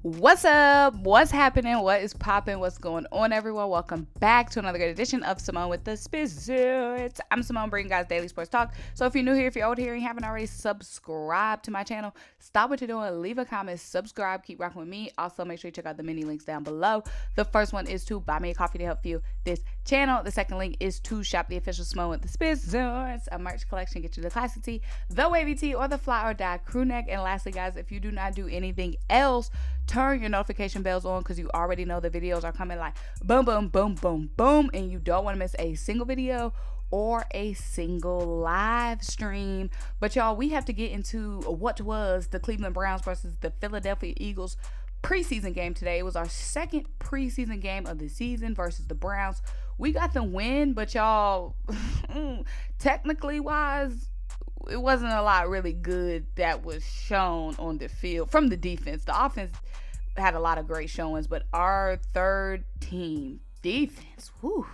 What's up? What's happening? What is popping? What's going on, everyone? Welcome back to another great edition of Symone with the Sports. I'm Symone, bringing guys daily sports talk. So if you're new here, if you're old here and you haven't already subscribed to my channel, stop what you're doing, leave a comment, subscribe, keep rocking with me. Also, make sure you check out the many links down below. The first one is to buy me a coffee to help fuel this channel. The second link is to shop the official Symone with the Sports, a merch collection, get you the classic tee, the wavy tee, or the fly or die crew neck. And lastly, guys, if you do not do anything else, turn your notification bells on, because you already know the videos are coming like boom, boom, boom, boom, boom, and you don't want to miss a single video or a single live stream. But y'all, we have to get into what was the Cleveland Browns versus the Philadelphia Eagles preseason game today. It was our second preseason game of the season versus the Browns. We got the win, but y'all, technically wise, it wasn't a lot really good that was shown on the field from the defense. The offense had a lot of great showings, but our third team defense, whew,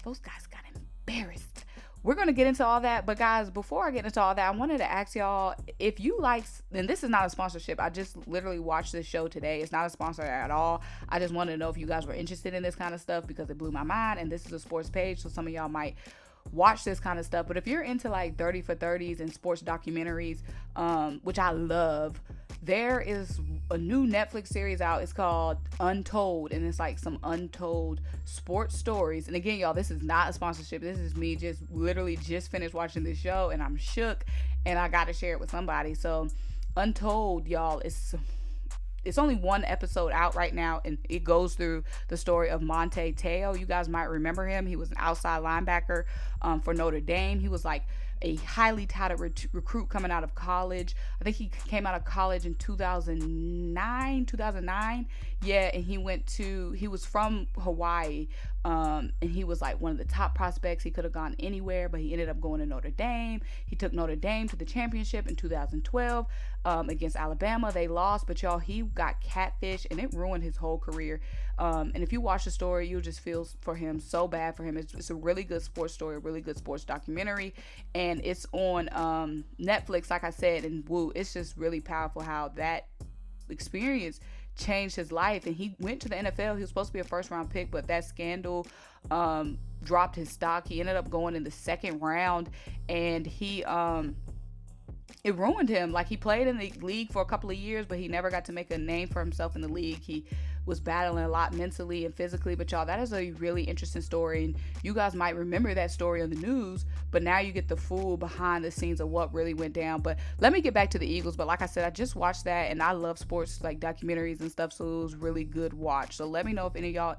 those guys got embarrassed. We're going to get into all that, but guys, before I get into all that, I wanted to ask y'all if you like, and this is not a sponsorship, I just literally watched this show today. It's not a sponsor at all. I just wanted to know if you guys were interested in this kind of stuff, because it blew my mind, and this is a sports page, so some of y'all might watch this kind of stuff. But if you're into like 30 for 30s and sports documentaries, which I love, there is a new Netflix series out. It's called Untold, and it's like some untold sports stories. And again, y'all, this is not a sponsorship. This is me just literally just finished watching this show, and I'm shook, and I got to share it with somebody. So Untold, y'all, it's only one episode out right now, and it goes through the story of Monte Teo. You guys might remember him. He was an outside linebacker for Notre Dame. He was like a highly touted recruit coming out of college. I think he came out of college in 2009. Yeah, and he was from Hawaii, and he was like one of the top prospects. He could have gone anywhere, but he ended up going to Notre Dame. He took Notre Dame to the championship in 2012 against Alabama. They lost, but y'all, he got catfish, and it ruined his whole career. And if you watch the story, you'll just feel for him, so bad for him. It's a really good sports story, a really good sports documentary, and it's on Netflix, like I said, and woo, it's just really powerful how that experience changed his life. And he went to the NFL. He was supposed to be a first round pick, but that scandal dropped his stock. He ended up going in the second round, and it ruined him. Like, he played in the league for a couple of years, but he never got to make a name for himself in the league. He was battling a lot mentally and physically. But y'all, that is a really interesting story, and you guys might remember that story on the news, but now you get the full behind the scenes of what really went down. But let me get back to the Eagles. But like I said, I just watched that, and I love sports like documentaries and stuff, so it was really good watch. So let me know if any of y'all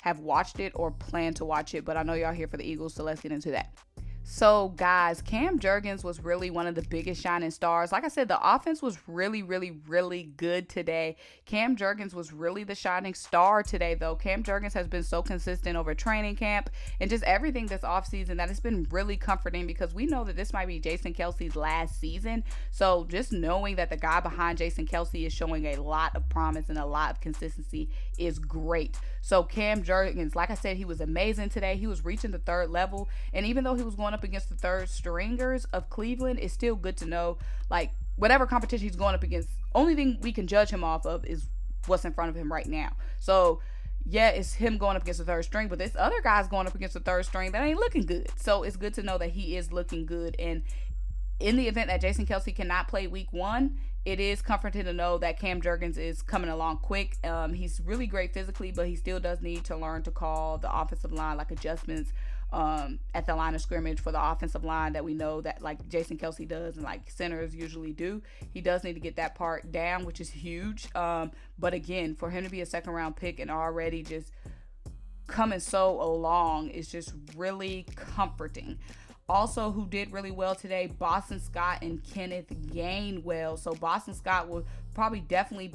have watched it or plan to watch it. But I know y'all here for the Eagles, so let's get into that. So guys, Cam Jurgens was really one of the biggest shining stars. Like I said, the offense was really, really, really good today. Cam Jurgens was really the shining star today, though. Cam Jurgens has been so consistent over training camp and just everything this offseason that it's been really comforting, because we know that this might be Jason Kelce's last season. So just knowing that the guy behind Jason Kelce is showing a lot of promise and a lot of consistency is great. So Cam Jurgens, like I said, he was amazing today. He was reaching the third level, and even though he was going up against the third stringers of Cleveland, it's still good to know, like, whatever competition he's going up against, only thing we can judge him off of is what's in front of him right now. So yeah, it's him going up against the third string, but this other guy's going up against the third string that ain't looking good. So it's good to know that he is looking good. And in the event that Jason Kelce cannot play week 1, it is comforting to know that Cam Jurgens is coming along quick. He's really great physically, but he still does need to learn to call the offensive line, like adjustments at the line of scrimmage for the offensive line that we know that like Jason Kelce does and like centers usually do. He does need to get that part down, which is huge. But again, for him to be a second round pick and already just coming so along is just really comforting. Also, who did really well today, Boston Scott and Kenneth Gainwell. So Boston Scott will definitely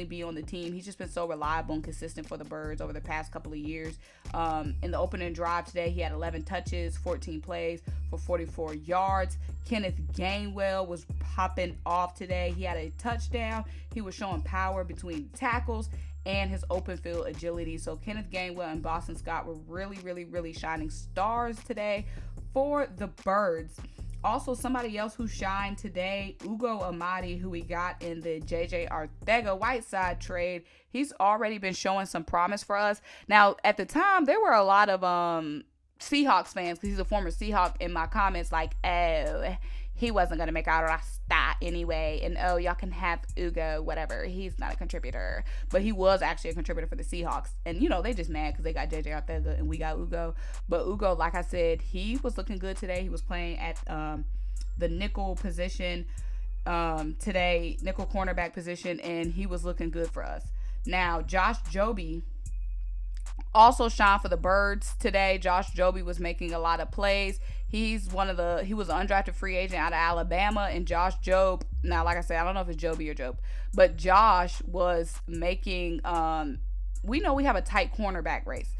be on the team. He's just been so reliable and consistent for the Birds over the past couple of years. In the opening drive today, he had 11 touches, 14 plays for 44 yards. Kenneth Gainwell was popping off today. He had a touchdown. He was showing power between tackles and his open field agility. So Kenneth Gainwell and Boston Scott were really, really, really shining stars today for the Birds. Also, somebody else who shined today, Ugo AMADI, who we got in the ARCEGA WHITSIDE trade. He's already been showing some promise for us. Now, at the time, there were a lot of Seahawks fans, because he's a former Seahawk, in my comments like, oh, he wasn't going to make out Rasta anyway, and oh, y'all can have Ugo, whatever, he's not a contributor. But he was actually a contributor for the Seahawks, and they just mad because they got ARCEGA and we got Ugo. But Ugo, like I said, he was looking good today. He was playing at the nickel position today, nickel cornerback position, and he was looking good for us. Now, Jobe also shined for the Birds today. Jobe was making a lot of plays. He was an undrafted free agent out of Alabama, and Jobe, now like I said, I don't know if it's Jobe or Jobe, but Josh was making, we know we have a tight cornerback race.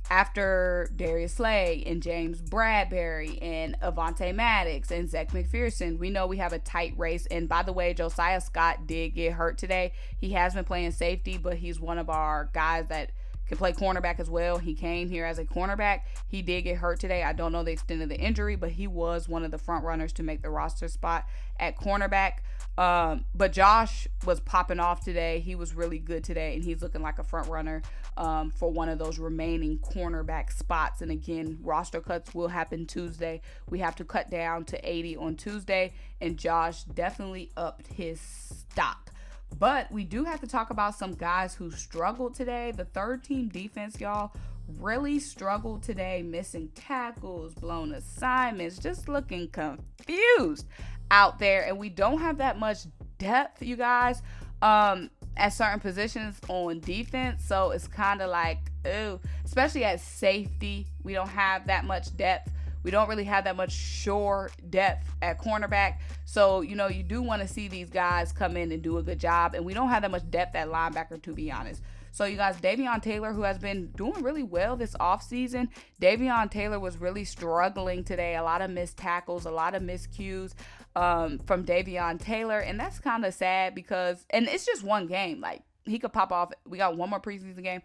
After Darius Slay and James Bradberry and Avonte Maddox and Zach McPherson, we know we have a tight race. And by the way, Josiah Scott did get hurt today. He has been playing safety, but he's one of our guys that can play cornerback as well. He came here as a cornerback. He did get hurt today. I don't know the extent of the injury, but he was one of the front runners to make the roster spot at cornerback. But Josh was popping off today. He was really good today, and he's looking like a front runner for one of those remaining cornerback spots. And again, roster cuts will happen Tuesday. We have to cut down to 80 on Tuesday, and Josh definitely upped his stock. But we do have to talk about some guys who struggled today. The third team defense, y'all, really struggled today, missing tackles, blown assignments, just looking confused out there. And we don't have that much depth, you guys, at certain positions on defense. So it's kind of like, ooh, especially at safety, we don't have that much depth. We don't really have that much sure depth at cornerback. So, you do want to see these guys come in and do a good job. And we don't have that much depth at linebacker, to be honest. So, you guys, Davion Taylor, who has been doing really well this offseason, Davion Taylor was really struggling today. A lot of missed tackles, a lot of miscues from Davion Taylor. And that's kind of sad because, and it's just one game. Like, he could pop off. We got one more preseason game.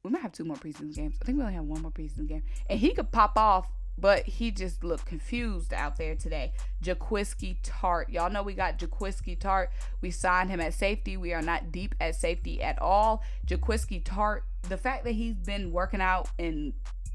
We might have two more preseason games. I think we only have one more preseason game. And he could pop off, but he just looked confused out there today. Jaquiski Tartt. Y'all know we got Jaquiski Tartt. We signed him at safety. We are not deep at safety at all. Jaquiski Tartt, the fact that he's been working out and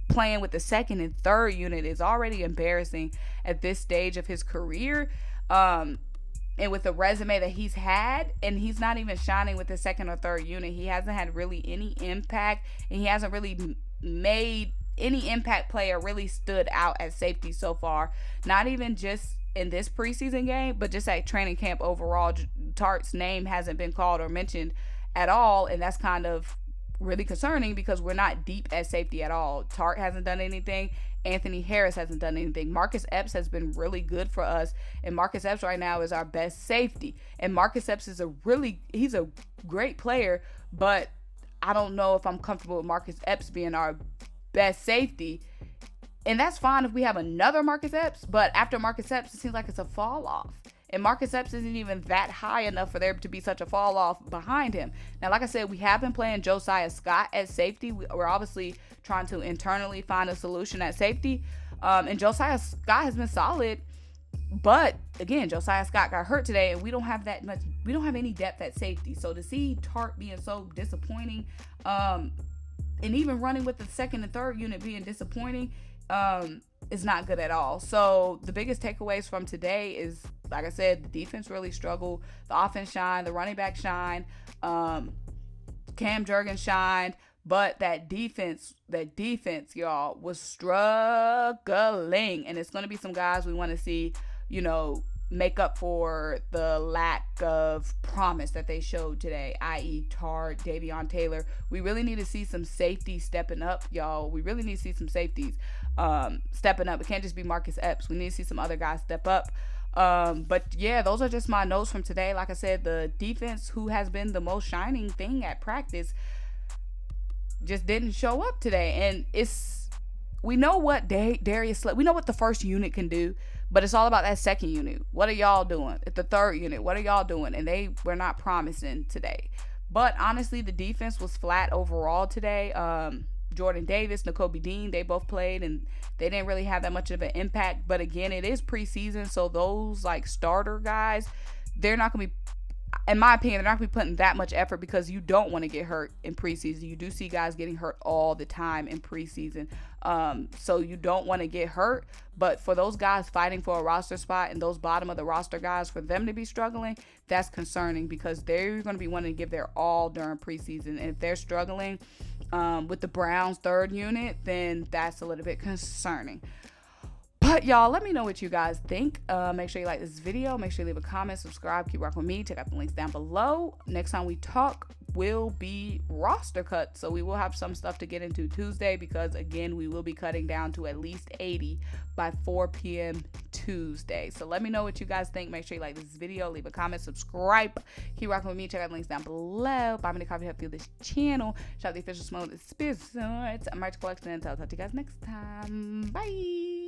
playing with the second and third unit is already embarrassing at this stage of his career. And with the resume that he's had, and he's not even shining with the second or third unit. He hasn't had really any impact, and he hasn't really made any impact player really stood out at safety so far. Not even just in this preseason game, but just at training camp overall. Tartt's name hasn't been called or mentioned at all, and that's kind of really concerning because we're not deep at safety at all. Tartt hasn't done anything. Anthony Harris hasn't done anything. Marcus Epps has been really good for us, and Marcus Epps right now is our best safety. And Marcus Epps is he's a great player, but I don't know if I'm comfortable with Marcus Epps being our best safety. And that's fine if we have another Marcus Epps, but after Marcus Epps, it seems like it's a fall off. And Marcus Epps isn't even that high enough for there to be such a fall off behind him. Now, like I said, we have been playing Josiah Scott at safety. We're obviously trying to internally find a solution at safety. And Josiah Scott has been solid. But again, Josiah Scott got hurt today, and we don't have that much. We don't have any depth at safety. So to see Tartt being so disappointing, and even running with the second and third unit being disappointing, is not good at all. So the biggest takeaways from today is, like I said, the defense really struggled. The offense shined. The running back shined. Cam Jurgens shined. But that defense, y'all, was struggling. And it's going to be some guys we want to see, make up for the lack of promise that they showed today, i.e. Tartt, Davion Taylor. We really need to see some safety stepping up, y'all. We really need to see some safeties stepping up. It can't just be Marcus Epps. We need to see some other guys step up. But yeah, those are just my notes from today. Like I said, the defense, who has been the most shining thing at practice, just didn't show up today. And we know what Darius, we know what the first unit can do, but it's all about that second unit. What are y'all doing? At the third unit, what are y'all doing? And they were not promising today. But honestly, the defense was flat overall today. Jordan Davis, Nakobe Dean, they both played and they didn't really have that much of an impact. But again, it is preseason, so those like starter guys, they're not going to be, in my opinion, they're not going to be putting that much effort because you don't want to get hurt in preseason. You do see guys getting hurt all the time in preseason. So you don't want to get hurt. But for those guys fighting for a roster spot and those bottom of the roster guys, for them to be struggling, that's concerning because they're going to be wanting to give their all during preseason. And if they're struggling with the Browns' third unit, then that's a little bit concerning. But y'all, let me know what you guys think. Make sure you like this video. Make sure you leave a comment, subscribe, keep rocking with me. Check out the links down below. Next time we talk will be roster cuts. So we will have some stuff to get into Tuesday because, again, we will be cutting down to at least 80 by 4 p.m. Tuesday. So let me know what you guys think. Make sure you like this video, leave a comment, subscribe, keep rocking with me. Check out the links down below. Buy me the coffee, help fuel this channel. Shout out the official Symone with the Sports merch collection. And I'll talk to you guys next time. Bye.